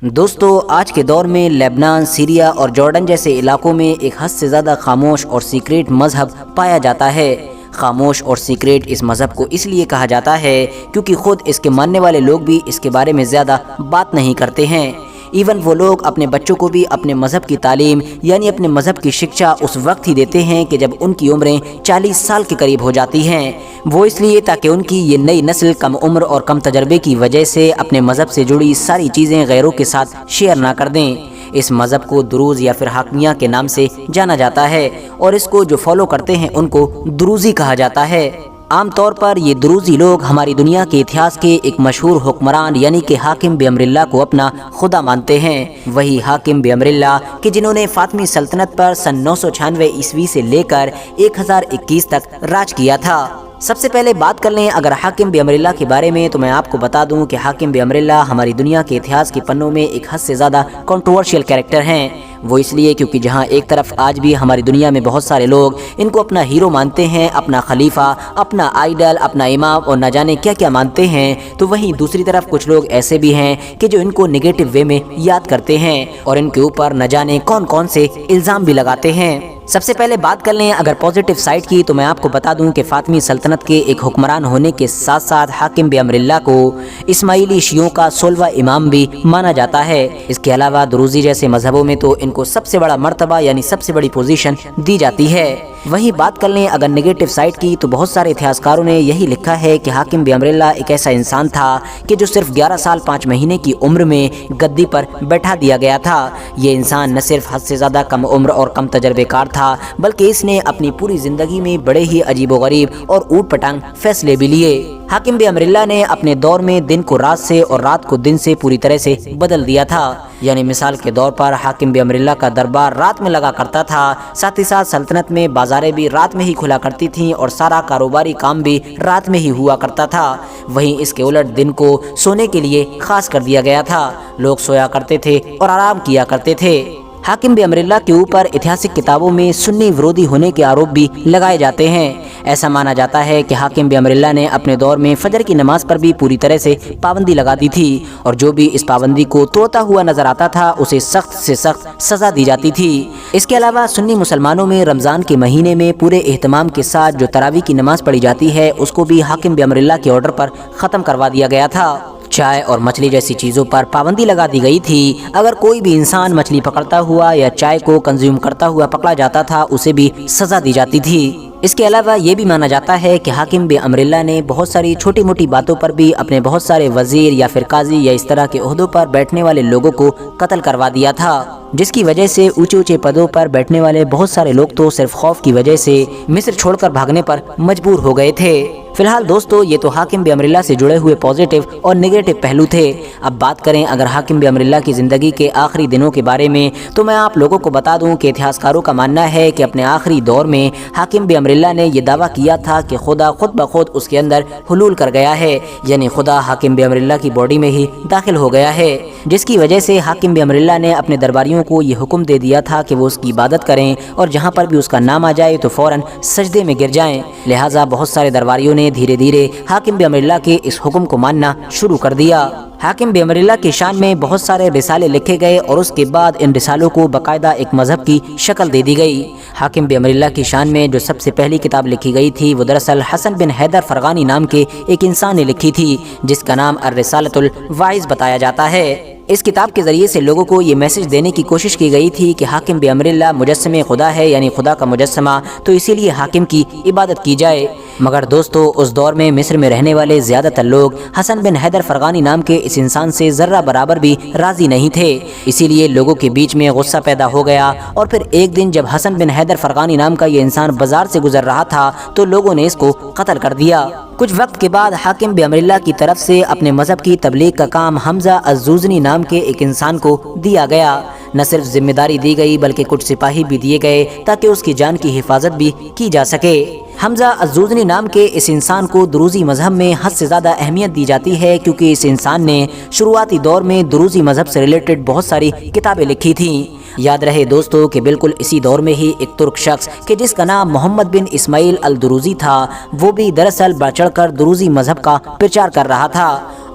دوستو آج کے دور میں لبنان، سیریا اور جارڈن جیسے علاقوں میں ایک حد سے زیادہ خاموش اور سیکریٹ مذہب پایا جاتا ہے۔ خاموش اور سیکریٹ اس مذہب کو اس لیے کہا جاتا ہے کیونکہ خود اس کے ماننے والے لوگ بھی اس کے بارے میں زیادہ بات نہیں کرتے ہیں۔ ایون وہ لوگ اپنے بچوں کو بھی اپنے مذہب کی تعلیم یعنی اپنے مذہب کی شکشا اس وقت ہی دیتے ہیں کہ جب ان کی عمریں 40 سال کے قریب ہو جاتی ہیں۔ وہ اس لیے تاکہ ان کی یہ نئی نسل کم عمر اور کم تجربے کی وجہ سے اپنے مذہب سے جڑی ساری چیزیں غیروں کے ساتھ شیئر نہ کر دیں۔ اس مذہب کو دروز یا پھر حاکمیہ کے نام سے جانا جاتا ہے اور اس کو جو فالو کرتے ہیں ان کو دروزی کہا جاتا ہے۔ عام طور پر یہ دروزی لوگ ہماری دنیا کے اتہاس کے ایک مشہور حکمران یعنی کہ حاکم بامر اللہ کو اپنا خدا مانتے ہیں۔ وہی حاکم بامر اللہ کہ جنہوں نے فاطمی سلطنت پر سن 996 عیسوی سے لے کر 1021 تک راج کیا تھا۔ سب سے پہلے بات کر لیں اگر حاکم بامر اللہ کے بارے میں، تو میں آپ کو بتا دوں کہ حاکم بامر اللہ ہماری دنیا کے اتہاس کے پنوں میں ایک حد سے زیادہ کنٹروورشل کریکٹر ہیں۔ وہ اس لیے کیونکہ جہاں ایک طرف آج بھی ہماری دنیا میں بہت سارے لوگ ان کو اپنا ہیرو مانتے ہیں، اپنا خلیفہ، اپنا آئیڈل، اپنا امام اور نہ جانے کیا کیا مانتے ہیں، تو وہیں دوسری طرف کچھ لوگ ایسے بھی ہیں کہ جو ان کو نگیٹو وے میں یاد کرتے ہیں اور ان کے اوپر نہ جانے کون کون سے الزام بھی لگاتے ہیں۔ سب سے پہلے بات کر لیں اگر پازیٹیو سائڈ کی، تو میں آپ کو بتا دوں کہ فاطمی سلطنت کے ایک حکمران ہونے کے ساتھ ساتھ حاکم بامر اللہ کو اسماعیلی شیعوں کا 16واں امام بھی مانا جاتا ہے۔ اس کے علاوہ دروزی جیسے مذہبوں میں تو ان کو سب سے بڑا مرتبہ یعنی سب سے بڑی پوزیشن دی جاتی ہے۔ وہیں بات کر لیں اگر نیگیٹو سائڈ کی، تو بہت سارے اتہاسکاروں نے یہی لکھا ہے کہ حاکم بامر اللہ ایک ایسا انسان تھا کہ جو صرف 11 سال 5 مہینے کی عمر میں گدی پر بیٹھا دیا گیا تھا۔ یہ انسان نہ صرف حد سے زیادہ کم عمر اور کم تجربے کار تھا بلکہ اس نے اپنی پوری زندگی میں بڑے ہی عجیب و غریب اور اوٹ پٹانگ فیصلے بھی لیے۔ حاکم بامر اللہ نے اپنے دور میں دن کو رات سے اور رات کو دن سے پوری طرح سے بدل دیا تھا۔ یعنی مثال کے طور پر حاکم بامر اللہ کا دربار رات میں لگا کرتا تھا، ساتھ ہی ساتھ سلطنت میں بازاریں بھی رات میں ہی کھلا کرتی تھیں اور سارا کاروباری کام بھی رات میں ہی ہوا کرتا تھا۔ وہیں اس کے الٹ دن کو سونے کے لیے خاص کر دیا گیا تھا، لوگ سویا کرتے تھے اور آرام کیا کرتے تھے۔ حاکم بامر اللہ کے اوپر اتہاسک کتابوں میں سنی ورودی ہونے کے آروپ بھی لگائے جاتے ہیں۔ ایسا مانا جاتا ہے کہ حاکم بامر اللہ نے اپنے دور میں فجر کی نماز پر بھی پوری طرح سے پابندی لگا دی تھی اور جو بھی اس پابندی کو توڑتا ہوا نظر آتا تھا اسے سخت سے سخت سزا دی جاتی تھی۔ اس کے علاوہ سنی مسلمانوں میں رمضان کے مہینے میں پورے اہتمام کے ساتھ جو تراویح کی نماز پڑھی جاتی ہے اس کو بھی حاکم بامر اللہ کے آرڈر پر ختم کروا دیا گیا تھا۔ چائے اور مچھلی جیسی چیزوں پر پابندی لگا دی گئی تھی۔ اگر کوئی بھی انسان مچھلی پکڑتا ہوا یا چائے کو کنزیوم کرتا ہوا پکڑا جاتا تھا اسے بھی سزا دی جاتی تھی۔ اس کے علاوہ یہ بھی مانا جاتا ہے کہ حاکم بامر اللہ نے بہت ساری چھوٹی موٹی باتوں پر بھی اپنے بہت سارے وزیر یا پھر قاضی یا اس طرح کے عہدوں پر بیٹھنے والے لوگوں کو قتل کروا دیا تھا، جس کی وجہ سے اونچے اونچے پدوں پر بیٹھنے والے بہت سارے لوگ تو صرف خوف کی وجہ سے مصر چھوڑ کر بھاگنے پر مجبور ہو گئے تھے۔ فی الحال دوستو یہ تو حاکم بامر اللہ سے جڑے ہوئے پازیٹیو اور نیگیٹو پہلو تھے۔ اب بات کریں اگر حاکم بامر اللہ کی زندگی کے آخری دنوں کے بارے میں، تو میں آپ لوگوں کو بتا دوں کہ اتہاسکاروں کا ماننا ہے کہ اپنے آخری دور میں حاکم بامر اللہ نے یہ دعویٰ کیا تھا کہ خدا خود بخود اس کے اندر حلول کر گیا ہے، یعنی خدا حاکم بامر اللہ کی باڈی میں ہی داخل ہو گیا ہے، جس کی وجہ سے حاکم بامر اللہ نے اپنے درباریوں کو یہ حکم دے دیا تھا کہ وہ اس کی عبادت کریں اور جہاں پر بھی اس کا نام آ جائے تو فوراً سجدے میں گر جائیں۔ لہٰذا بہت سارے درباریوں نے دھیرے دھیرے حاکم بامر اللہ کے اس حکم کو ماننا شروع کر دیا۔ حاکم بامر اللہ کی شان میں بہت سارے رسالے لکھے گئے اور اس کے بعد ان رسالوں کو باقاعدہ ایک مذہب کی شکل دے دی گئی۔ حاکم بامر اللہ کی شان میں جو سب سے پہلی کتاب لکھی گئی تھی وہ دراصل حسن بن حیدر فرغانی نام کے ایک انسان نے لکھی تھی، جس کا نام الرسالۃ الواعظ بتایا جاتا ہے۔ اس کتاب کے ذریعے سے لوگوں کو یہ میسج دینے کی کوشش کی گئی تھی کہ حاکم بامر اللہ مجسم خدا ہے، یعنی خدا کا مجسمہ، تو اسی لیے حاکم کی عبادت کی جائے۔ مگر دوستو اس دور میں مصر میں رہنے والے زیادہ تر لوگ حسن بن حیدر فرغانی نام کے اس انسان سے ذرہ برابر بھی راضی نہیں تھے، اسی لیے لوگوں کے بیچ میں غصہ پیدا ہو گیا اور پھر ایک دن جب حسن بن حیدر فرغانی نام کا یہ انسان بازار سے گزر رہا تھا تو لوگوں نے اس کو قتل کر دیا۔ کچھ وقت کے بعد حاکم بامر اللہ کی طرف سے اپنے مذہب کی تبلیغ کا کام حمزہ الزوزنی نام کے ایک انسان کو دیا گیا۔ نہ صرف ذمہ داری دی گئی بلکہ کچھ سپاہی بھی دیے گئے تاکہ اس کی جان کی حفاظت بھی کی جا سکے۔ حمزہ الزوزنی نام کے اس انسان کو دروزی مذہب میں حد سے زیادہ اہمیت دی جاتی ہے کیونکہ اس انسان نے شروعاتی دور میں دروزی مذہب سے ریلیٹڈ بہت ساری کتابیں لکھی تھیں۔ یاد رہے دوستو کہ بالکل اسی دور میں ہی ایک ترک شخص کہ جس کا نام محمد بن اسماعیل الدروزی تھا، وہ بھی دراصل بڑھ چڑھ کر دروزی مذہب کا پرچار کر رہا تھا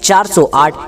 408